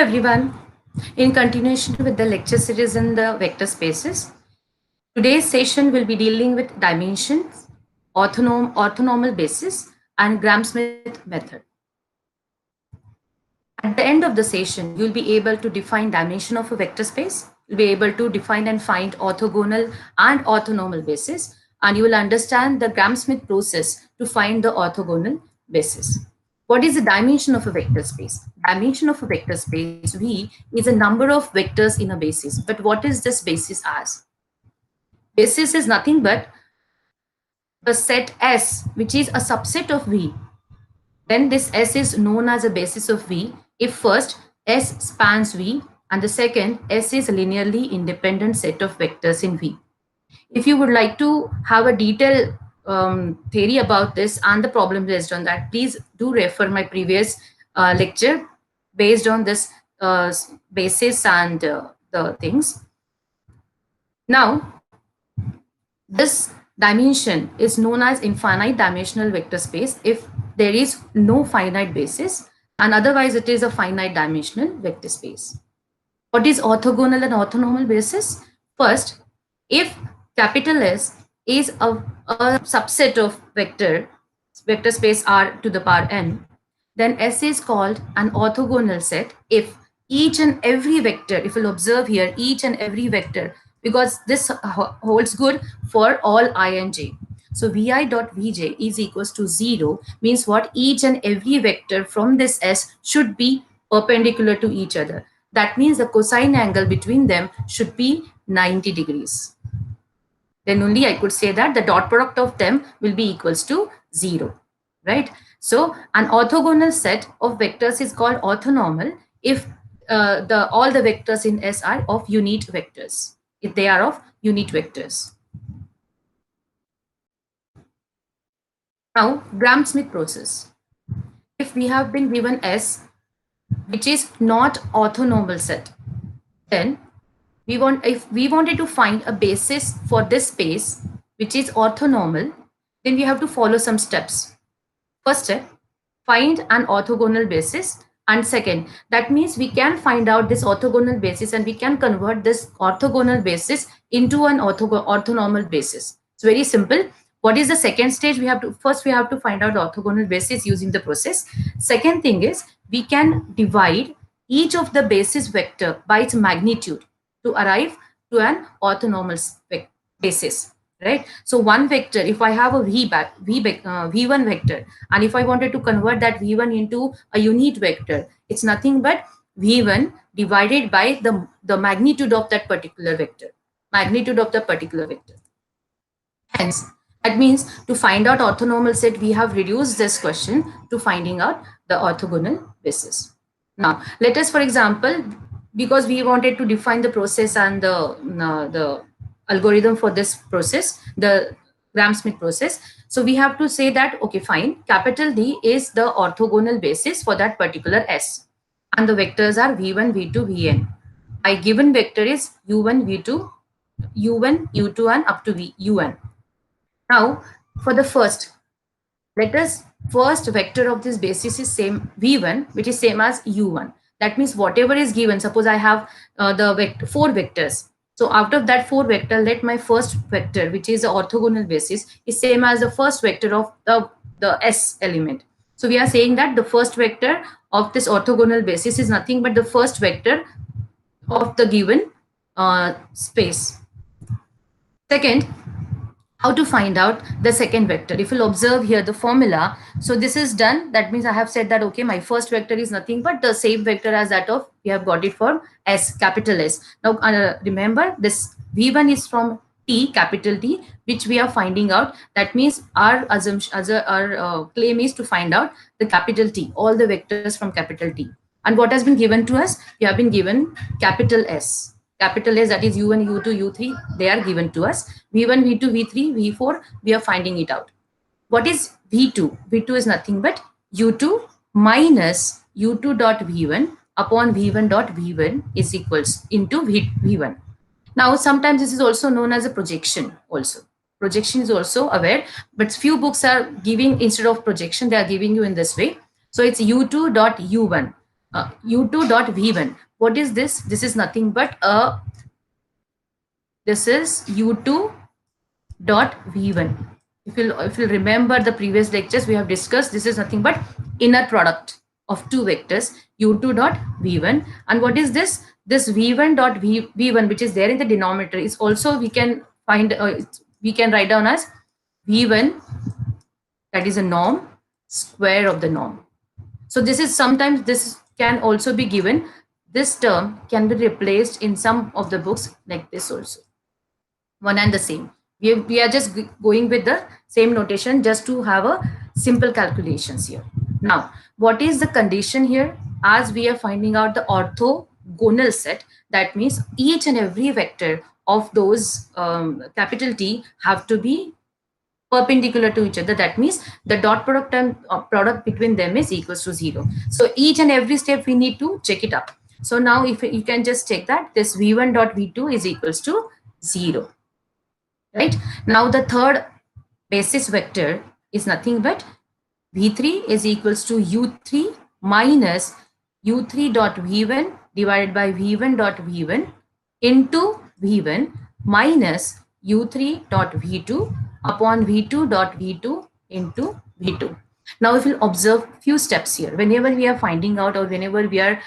everyone. In continuation with the lecture series in the vector spaces, today's session will be dealing with dimensions, orthonormal basis, and Gram-Smith method. At the end of the session, you'll be able to define dimension of a vector space. You'll be able to define and find orthogonal and orthonormal basis, and you will understand the Gram-Smith process to find the orthogonal basis. What is the dimension of a vector space? Dimension of a vector space, V, is a number of vectors in a basis. But what is this basis as? Basis is nothing but the set S, which is a subset of V. Then this S is known as a basis of V if first S spans V and the second S is a linearly independent set of vectors in V. If you would like to have a detailed theory about this and the problem based on that, please do refer my previous lecture based on this basis and the things. Now, this dimension is known as infinite dimensional vector space if there is no finite basis, and otherwise it is a finite dimensional vector space. What is orthogonal and orthonormal basis? First, if capital S is a subset of vector space R to the power n, then S is called an orthogonal set if each and every vector, if you'll observe here, each and every vector, because this holds good for all I and j. So Vi dot Vj is equals to 0 means what? Each and every vector from this S should be perpendicular to each other. That means the cosine angle between them should be 90 degrees. Then only I could say that the dot product of them will be equals to 0, right? So an orthogonal set of vectors is called orthonormal if all the vectors in S are of unit vectors, if they are of unit vectors. Now, Gram-Smith process. If we have been given S, which is not orthonormal set, then if we wanted to find a basis for this space, which is orthonormal, then we have to follow some steps. First step, find an orthogonal basis. And second, that means we can find out this orthogonal basis and we can convert this orthogonal basis into an orthonormal basis. It's very simple. What is the second stage? First we have to find out the orthogonal basis using the process. Second thing is we can divide each of the basis vector by its magnitude to arrive to an orthonormal basis, right? So one vector, if I have a V1 vector, and if I wanted to convert that V1 into a unit vector, it's nothing but V1 divided by the magnitude of that particular vector, Hence, that means to find out orthonormal set, we have reduced this question to finding out the orthogonal basis. Now, let us, for example, because we wanted to define the process and the algorithm for this process, the Gram-Smith process. So we have to say that, okay, fine, capital D is the orthogonal basis for that particular S. And the vectors are V1, V2, Vn. My given vector is U1, V2, U1, U2, and up to Un. Now, for the first vector of this basis is same V1, which is same as U1. That means whatever is given, suppose I have four vectors. So out of that 4 vector, let my first vector, which is the orthogonal basis, is same as the first vector of the S element. So we are saying that the first vector of this orthogonal basis is nothing but the first vector of the given space. Second, how to find out the second vector? If you'll observe here the formula, so this is done. That means I have said that, okay, my first vector is nothing but the same vector as that of, we have got it from S, capital S. Now, remember this V1 is from T, capital T, which we are finding out. That means our assumption, our claim is to find out the capital T, all the vectors from capital T. And what has been given to us? We have been given capital S. Capital S, that is U1, U2, U3, they are given to us. V1, V2, V3, V4, we are finding it out. What is V2? V2 is nothing but U2 minus U2 dot V1 upon V1 dot V1 is equals into V1. Now, sometimes this is also known as a projection also. Projection is also aware, but few books are giving, instead of projection, they are giving you in this way. So it's U2 dot U1. u2 dot v1. What is this? This is nothing but a, this is u2 dot v1. If you remember the previous lectures, we have discussed this is nothing but inner product of two vectors u2 dot v1. And what is this? This v1 dot v1, which is there in the denominator, is also we can find, we can write down as v1, that is a norm, square of the norm. So this is, sometimes this can also be given, this term can be replaced in some of the books like this also, one and the same. We are just going with the same notation just to have a simple calculations here. Now, what is the condition here? As we are finding out the orthogonal set, that means each and every vector of those capital T have to be perpendicular to each other. That means the dot product and product between them is equals to 0. So each and every step we need to check it up. So now if you can just check that this v1 dot v2 is equals to 0. Right? Now the third basis vector is nothing but v3 is equals to u3 minus u3 dot v1 divided by v1 dot v1 into v1 minus u3 dot v2 upon v2 dot v2 into v2. Now if you observe few steps here, whenever we are finding out or whenever we are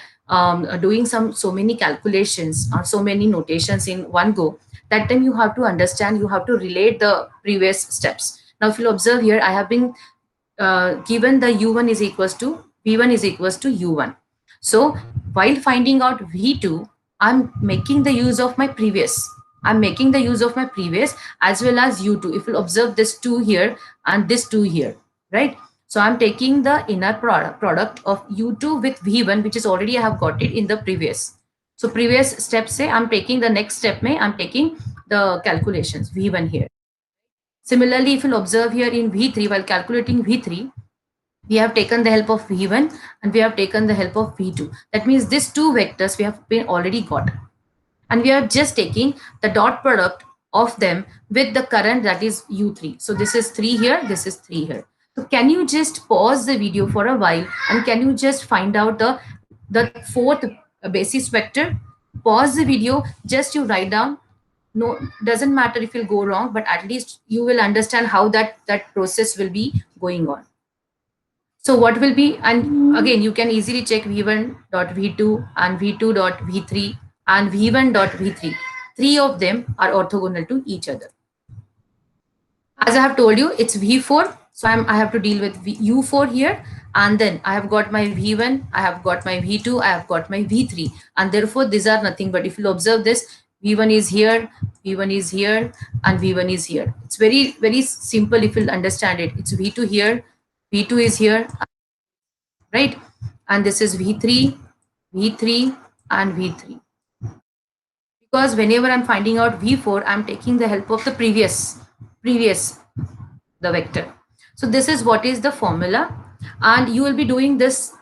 doing so many calculations or so many notations in one go, that time you have to understand, you have to relate the previous steps. Now if you observe here, I have been given the u1 is equals to v1 is equals to u1. So while finding out v2, I'm making the use of my previous. I'm making the use of my previous as well as u2. If you observe this 2 here and this 2 here, right? So I'm taking the inner product of u2 with v1, which is already I have got it in the previous. So previous step say I'm taking the next step, I'm taking the calculations v1 here. Similarly, if you observe here in v3, while calculating v3, we have taken the help of v1 and we have taken the help of v2. That means these two vectors we have been already got. And we are just taking the dot product of them with the current, that is u3. So this is 3 here, this is 3 here. So can you just pause the video for a while and can you just find out the fourth basis vector? Pause the video, just you write down. No, doesn't matter if you'll go wrong, but at least you will understand how that process will be going on. So what will be, and again you can easily check v1 dot v2 and v2 dot v3 and v1 dot v3. 3 of them are orthogonal to each other. As I have told you, it's v4. So I have to deal with u4 here, and then I have got my v1, I have got my v2, I have got my v3, and therefore these are nothing but, if you observe this, v1 is here, v1 is here, and v1 is here. It's very, very simple if you understand it. It's v2 here, v2 is here, right? And this is v3, v3, and v3. Because whenever I'm finding out v4, I'm taking the help of the previous the vector. So this is what is the formula, and you will be doing this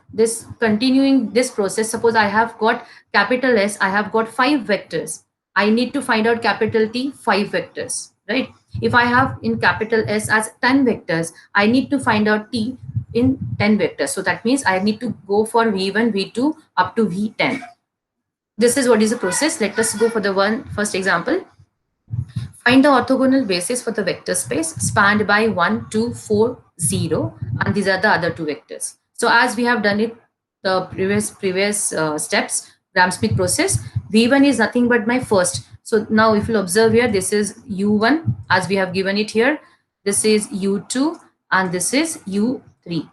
continuing this process. Suppose I have got capital S, I have got 5 vectors. I need to find out capital T, 5 vectors, right? If I have in capital S as 10 vectors, I need to find out T in 10 vectors. So that means I need to go for v1, v2 up to v10. This is what is the process. Let us go for the first example. Find the orthogonal basis for the vector space spanned by 1, 2, 4, 0, and these are the other 2 vectors. So as we have done it the previous steps, Gram-Schmidt process, v1 is nothing but my first. So now if you observe here, this is u1 as we have given it here, this is u2, and this is u3.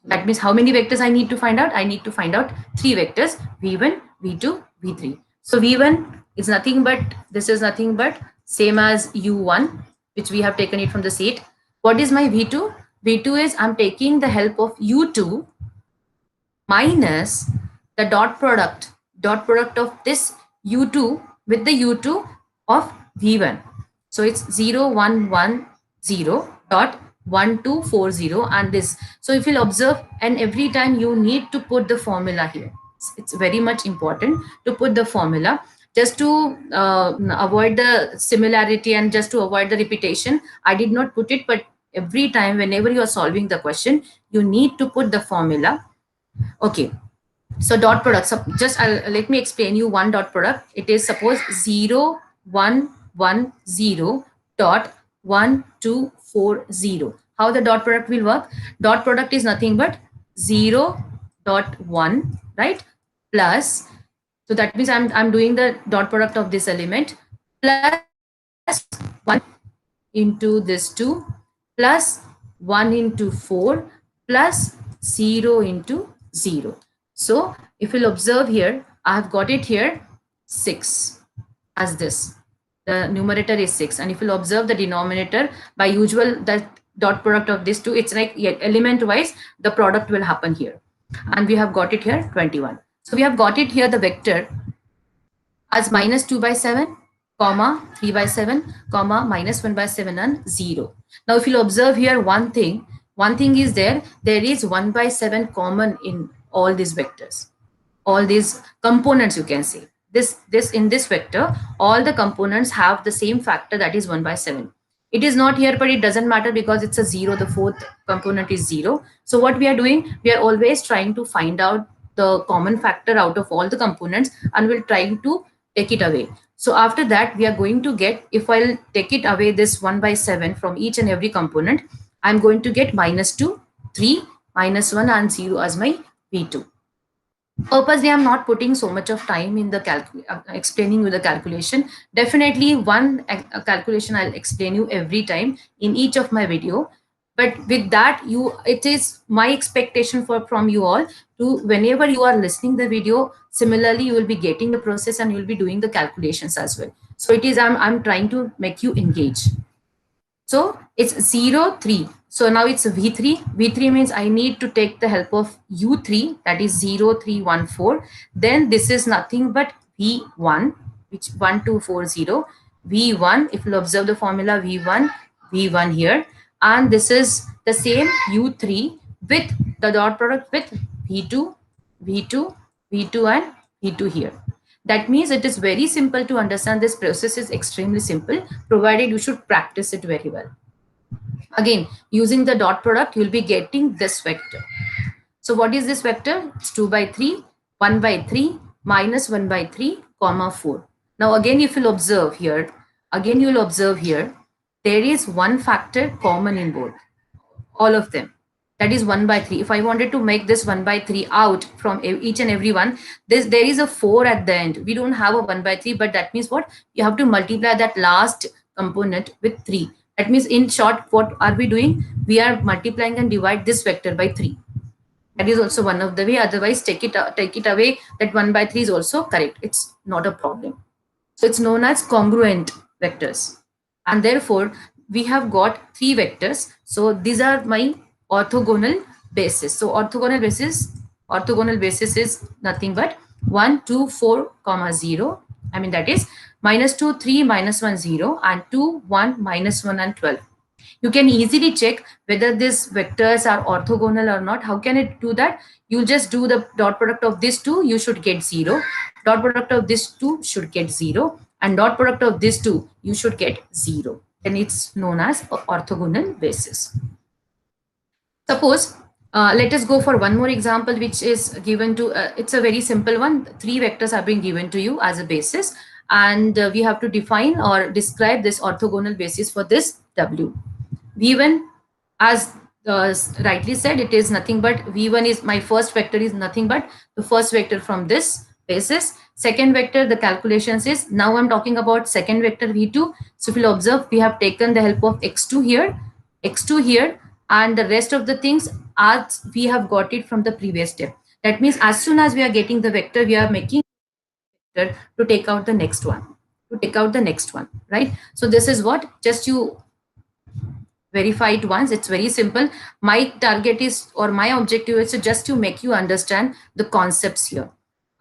That means how many vectors I need to find out? I need to find out 3 vectors, v1, v2, v3. So v1 is nothing but, this is nothing but same as u1, which we have taken it from the set. What is my v2? v2 is, I'm taking the help of u2 minus the dot product of this u2 with the u2 of v1. So it's 0, 1, 1, 0 dot 1, 2, 4, 0, and this. So if you'll observe, and every time you need to put the formula here. It's very much important to put the formula just to avoid the similarity and just to avoid the repetition. I did not put it, but every time whenever you are solving the question, you need to put the formula. Okay. So dot product, so just let me explain you one dot product. It is suppose 0 1 1 0 dot 1 2 4 0. How the dot product will work? Dot product is nothing but 0 dot 1, right, plus, so that means I'm doing the dot product of this element plus 1 into this 2 plus 1 into 4 plus 0 into 0. So if you'll observe here, I have got it here 6 as this. The numerator is 6. And if you'll observe the denominator, by usual, the dot product of this two, it's like element wise, the product will happen here. And we have got it here 21. So we have got it here, the vector as minus 2 by 7, comma 3 by 7, comma minus 1 by 7 and 0. Now if you'll observe here one thing is there is 1 by 7 common in all these vectors, all these components, you can say. This in this vector, all the components have the same factor, that is 1 by 7. It is not here, but it doesn't matter because it's a 0, the fourth component is 0. So what we are doing, we are always trying to find out the common factor out of all the components and we'll try to take it away. So after that, we are going to get, if I'll take it away this 1 by 7 from each and every component, I'm going to get minus 2, 3, minus 1 and 0 as my V2. Purposely, I'm not putting so much of time in the explaining you the calculation. Definitely one calculation I'll explain you every time in each of my video. But with that, it is my expectation from you all to, whenever you are listening the video, similarly you will be getting the process and you will be doing the calculations as well. So it is, I'm trying to make you engage. So it's 0 3. So now it's V3. V3 means I need to take the help of U3, that is 0 3 1 4. Then this is nothing but V1, which 1 2 4 0. V1, if you observe the formula, V1 here, and this is the same U3 with the dot product with V2, V2, V2 and V2 here. That means it is very simple to understand. This process is extremely simple, provided you should practice it very well. Again, using the dot product, you'll be getting this vector. So what is this vector? It's 2 by 3, 1 by 3, minus 1 by 3, comma 4. Now again, if you'll observe here, there is one factor common in both, all of them. That is 1 by 3. If I wanted to make this 1 by 3 out from each and every one, there is a 4 at the end. We don't have a 1 by 3, but that means what? You have to multiply that last component with 3. That means in short, what are we doing? We are multiplying and divide this vector by 3. That is also one of the way. Otherwise, take it away. That 1 by 3 is also correct. It's not a problem. So it's known as congruent vectors. And therefore, we have got 3 vectors. So these are my orthogonal basis. So orthogonal basis is nothing but 1 2 4 comma 0. I mean, that is minus 2 3 minus 1 0 and 2 1 minus 1 and 12. You can easily check whether these vectors are orthogonal or not. How can it do that? You just do the dot product of these two, you should get 0. Dot product of this 2 should get 0. And dot product of this 2, you should get 0. And it's known as orthogonal basis. Suppose, let us go for one more example, which is given to, it's a very simple one. 3 vectors have been given to you as a basis. And we have to define or describe this orthogonal basis for this W. V1, as rightly said, it is nothing but V1 is my first vector, is nothing but the first vector from this basis. Second vector, the calculations is, now I'm talking about second vector V2. So if you'll observe, we have taken the help of X2 here, and the rest of the things as we have got it from the previous step. That means as soon as we are getting the vector, we are making vector to take out the next one, right? So this is what, just you verify it once. It's very simple. My target is, or my objective is just to make you understand the concepts here.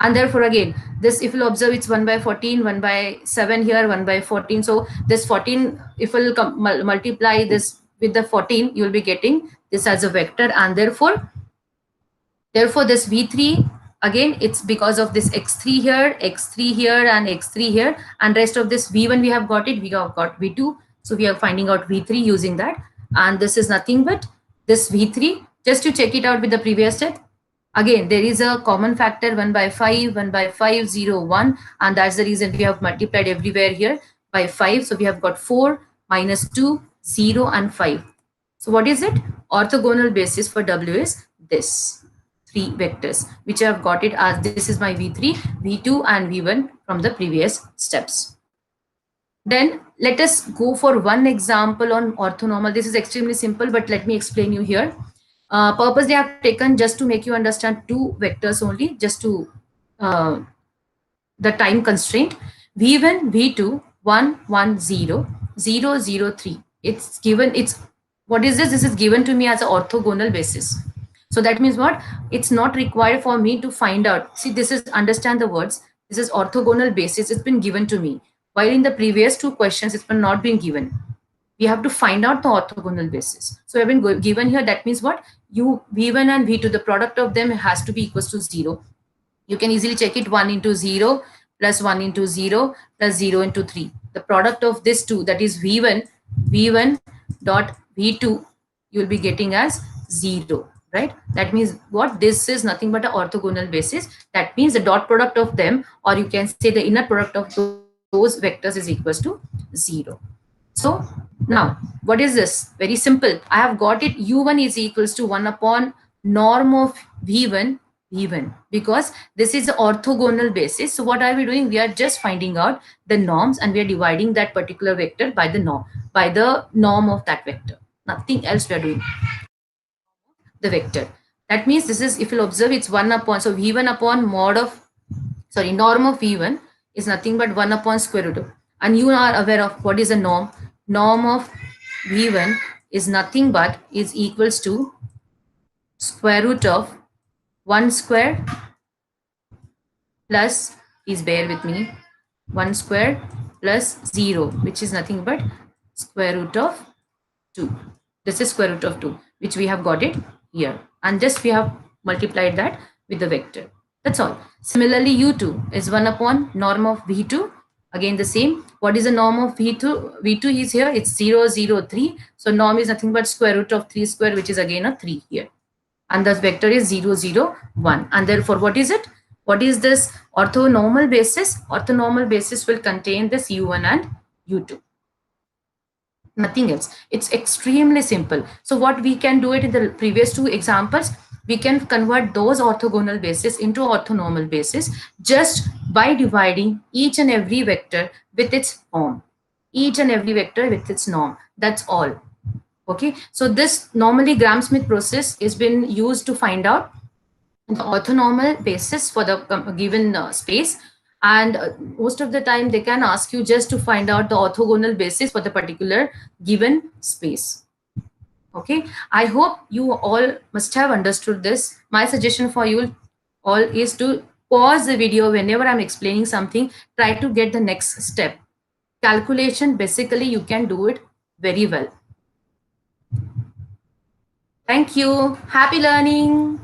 And therefore, again, this, if you'll observe, it's 1 by 14, 1 by 7 here, 1 by 14. So this 14, if you'll multiply this with the 14, you'll be getting this as a vector. And therefore this V3, again, it's because of this X3 here, and X3 here, and rest of this V1 we have got it, we have got V2. So we are finding out V3 using that. And this is nothing but this V3, just to check it out with the previous step. Again, there is a common factor 1 by 5, 1 by 5, 0, 1. And that's the reason we have multiplied everywhere here by 5. So we have got 4, minus 2, 0, and 5. So what is it? Orthogonal basis for W is this. 3 vectors, which I have got it as this is my V3, V2, and V1 from the previous steps. Then let us go for one example on orthonormal. This is extremely simple, but let me explain you here. Purpose they have taken just to make you understand 2 vectors only, just to the time constraint. V1, V2, 1, 1, 0, 0, 0, 3. It's given, it's, what is this? This is given to me as an orthogonal basis. So that means what? It's not required for me to find out. See, this is, understand the words. This is orthogonal basis. It's been given to me. While in the previous 2 questions, it's been not been given. We have to find out the orthogonal basis. So I've been given here. That means what? You, V1 and V2, the product of them has to be equals to 0. You can easily check it. 1 into 0 plus 1 into 0 plus 0 into 3. The product of this 2, that is V1 dot V2, you will be getting as 0, right? That means what? This is nothing but an orthogonal basis. That means the dot product of them, or you can say the inner product of those vectors is equals to 0. So now, what is this? Very simple. I have got it. U1 is equals to 1 upon norm of V1, because this is the orthogonal basis. So what are we doing? We are just finding out the norms, and we are dividing that particular vector by the norm of that vector. Nothing else we are doing. The vector. That means this is, if you'll observe, it's 1 upon, so V1 upon mod of, sorry, norm of V1 is nothing but 1 upon square root of, and you are aware of what is a norm. Norm of V1 is nothing but is equals to square root of 1 square plus, please bear with me, 1 square plus 0, which is nothing but square root of 2. This is square root of 2, which we have got it here. And just we have multiplied that with the vector. That's all. Similarly, U2 is 1 upon norm of V2. Again, the same. What is the norm of V2? V2 is here. It's 0, 0, 3. So norm is nothing but square root of 3 square, which is again a 3 here. And the vector is 0, 0, 1. And therefore, what is it? What is this orthonormal basis? Orthonormal basis will contain this U1 and U2. Nothing else. It's extremely simple. So what we can do it in the previous 2 examples, we can convert those orthogonal bases into orthonormal basis just by dividing each and every vector with its norm. Each and every vector with its norm. That's all. Okay. So this normally Gram-Schmidt process has been used to find out the orthonormal basis for the given space. And most of the time they can ask you just to find out the orthogonal basis for the particular given space. Okay, I hope you all must have understood this. My suggestion for you all is to pause the video whenever I'm explaining something. Try to get the next step. Calculation, basically you can do it very well. Thank you. Happy learning.